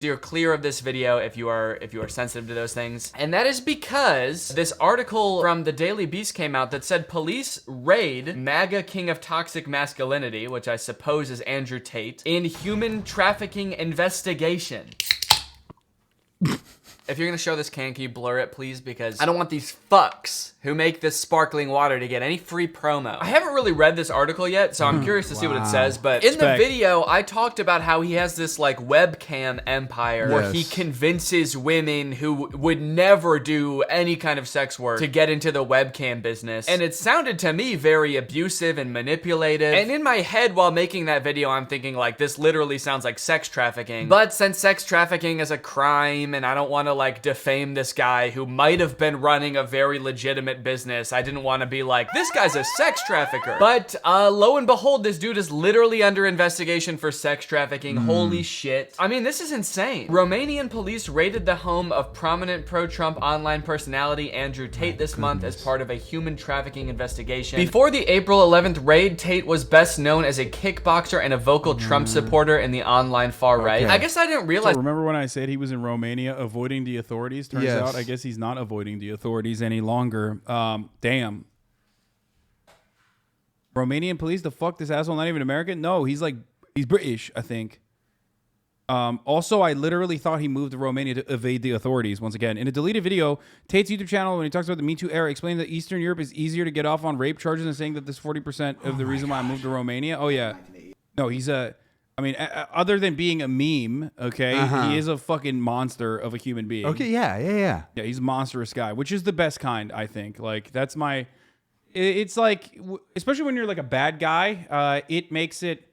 You're clear of this video if you are sensitive to those things. And that is because this article from the Daily Beast came out that said police raid MAGA king of toxic masculinity, which I suppose is Andrew Tate, in human trafficking investigation. If you're gonna show this can you blur it, please? Because I don't want these fucks who make this sparkling water to get any free promo. I haven't really read this article yet, so I'm curious to see what it says, but in the video, I talked about how he has this like webcam empire where he convinces women who would never do any kind of sex work to get into the webcam business. And it sounded to me very abusive and manipulative. And in my head while making that video, I'm thinking like, this literally sounds like sex trafficking. But since sex trafficking is a crime and I don't want to like defame this guy who might have been running a very legitimate business, I didn't want to be like, this guy's a sex trafficker. But lo and behold, this dude is literally under investigation for sex trafficking. Holy shit. I mean, this is insane. Romanian police raided the home of prominent pro-Trump online personality Andrew Tate this month as part of a human trafficking investigation. Before the April 11th raid, Tate was best known as a kickboxer and a vocal Trump supporter in the online far right. I guess I didn't realize. So remember when I said he was in Romania avoiding the authorities? Turns out, I guess he's not avoiding the authorities any longer. Damn. Romanian police, the fuck, this asshole not even American? No, he's British, I think. Also, I literally thought he moved to Romania to evade the authorities once again. In a deleted video, Tate's YouTube channel, when he talks about the Me Too era, explained that Eastern Europe is easier to get off on rape charges and saying that this 40% of the reason why I moved to Romania. Oh, yeah. No, he's I mean, other than being a meme, okay, he is a fucking monster of a human being. Okay, yeah. Yeah, he's a monstrous guy, which is the best kind, I think. Like, that's my... It's like, especially when you're like a bad guy, it makes it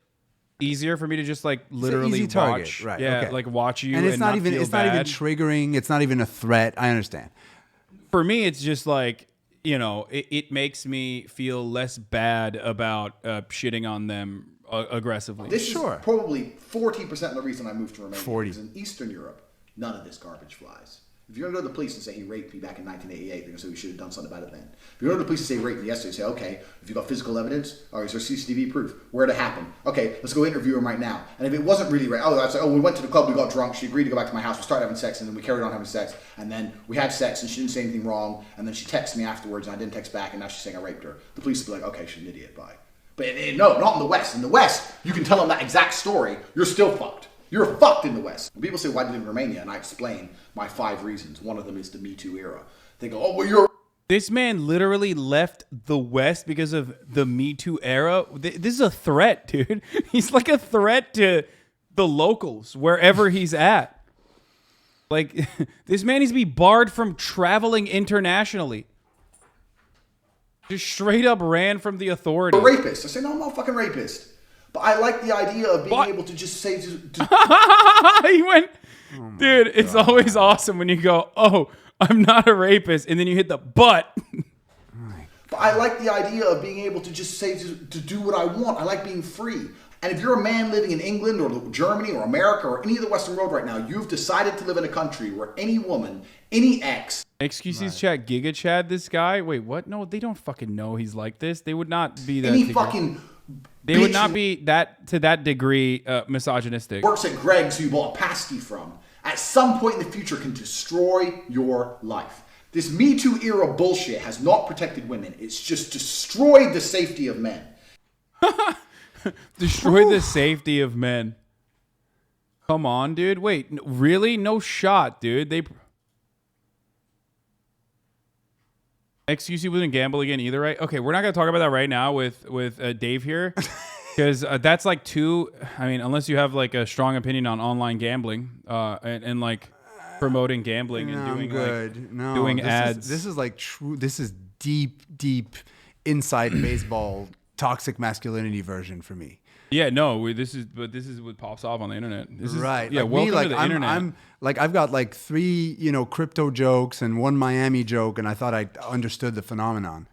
easier for me to just like literally watch. Right, yeah, like watch you and it's not even bad. triggering. It's not even a threat. I understand. For me, it's just like, you know, it makes me feel less bad about shitting on them aggressively. This is probably 40% of the reason I moved to Romania. 40. Because in Eastern Europe, none of this garbage flies. If you're going to go to the police and say he raped me back in 1988, they're going to say we should have done something about it then. If you go to the police and say he raped me yesterday, say, okay, if you've got physical evidence, or is there CCTV proof? Where'd it happen? Okay, let's go interview him right now. And if it wasn't really rape, I'd say, we went to the club, we got drunk, she agreed to go back to my house, we started having sex, and then we carried on having sex, and then we had sex, and she didn't say anything wrong, and then she texted me afterwards, and I didn't text back, and now she's saying I raped her. The police would be like, okay, she's an idiot, bye. But no, not in the West. In the West, you can tell them that exact story, you're still fucked. You're fucked in the West. When people say, why did you live in Romania? And I explain my 5 reasons. One of them is the Me Too era. They go, oh, well, you're... This man literally left the West because of the Me Too era. This is a threat, dude. He's like a threat to the locals, wherever he's at. Like, this man needs to be barred from traveling internationally. Just straight up ran from the authorities. A rapist. I say, no, I'm not a fucking rapist. But I like the idea of being able to just say... He went... Dude, it's always awesome when you go, oh, I'm not a rapist, and then you hit the but. But I like the idea of being able to just say to do what I want. I like being free. And if you're a man living in England or Germany or America or any of the Western world right now, you've decided to live in a country where any woman, any ex... Excuses chat, Giga Chad, this guy? Wait, what? No, they don't fucking know he's like this. They would not be that... Any fucking... They would not be that to that degree misogynistic. Works at Greg's who you bought a pasty from. At some point in the future can destroy your life. This Me Too era bullshit has not protected women. It's just destroyed the safety of men. Destroyed the safety of men. Come on, dude. Wait, really? No shot, dude. They... XQC wouldn't gamble again either, right? Okay, we're not going to talk about that right now with Dave here. Because that's like too... I mean, unless you have like a strong opinion on online gambling and like promoting gambling and doing doing ads. This is like true... This is deep inside baseball toxic masculinity version for me. Yeah, no, this is what pops off on the internet. This is, right. Yeah, like welcome me, like, to the internet. I'm like, I've got like 3, crypto jokes and 1 Miami joke, and I thought I understood the phenomenon.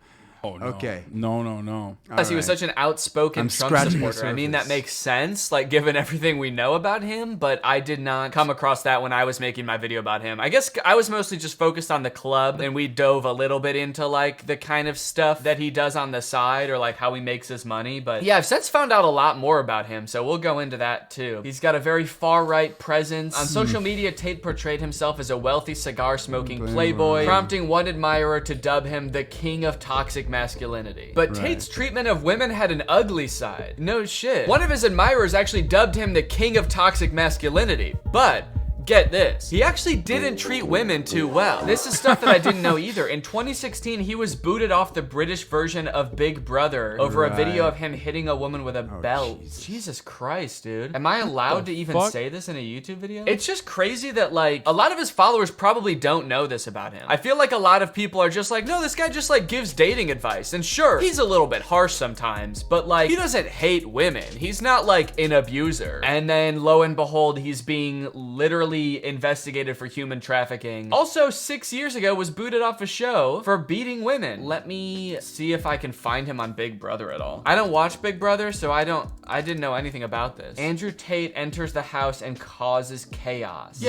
Oh, no. Okay. No. Plus, he was such an outspoken I'm Trump scratching the supporter. I mean, that surface. makes sense, like, given everything we know about him, but I did not come across that when I was making my video about him. I guess I was mostly just focused on the club, and we dove a little bit into, like, the kind of stuff that he does on the side, or, like, how he makes his money. But yeah, I've since found out a lot more about him, so we'll go into that, too. He's got a very far-right presence. On social media, Tate portrayed himself as a wealthy, cigar-smoking playboy, prompting one admirer to dub him the king of toxic masculinity. But Tate's treatment of women had an ugly side. No shit. One of his admirers actually dubbed him the king of toxic masculinity, but get this, he actually didn't treat women too well. This is stuff that I didn't know either. In 2016, he was booted off the British version of Big Brother over a video of him hitting a woman with a belt. Jesus Christ, dude. Am I allowed to even say this in a YouTube video? It's just crazy that, like, a lot of his followers probably don't know this about him. I feel like a lot of people are just like, no, this guy just, like, gives dating advice. And sure, he's a little bit harsh sometimes, but, like, he doesn't hate women. He's not, like, an abuser. And then, lo and behold, he's being literally investigated for human trafficking. Also, 6 years ago was booted off a show for beating women. Let me see if I can find him on Big Brother at all. I don't watch Big Brother, so I didn't know anything about this. Andrew Tate enters the house and causes chaos. Yeah,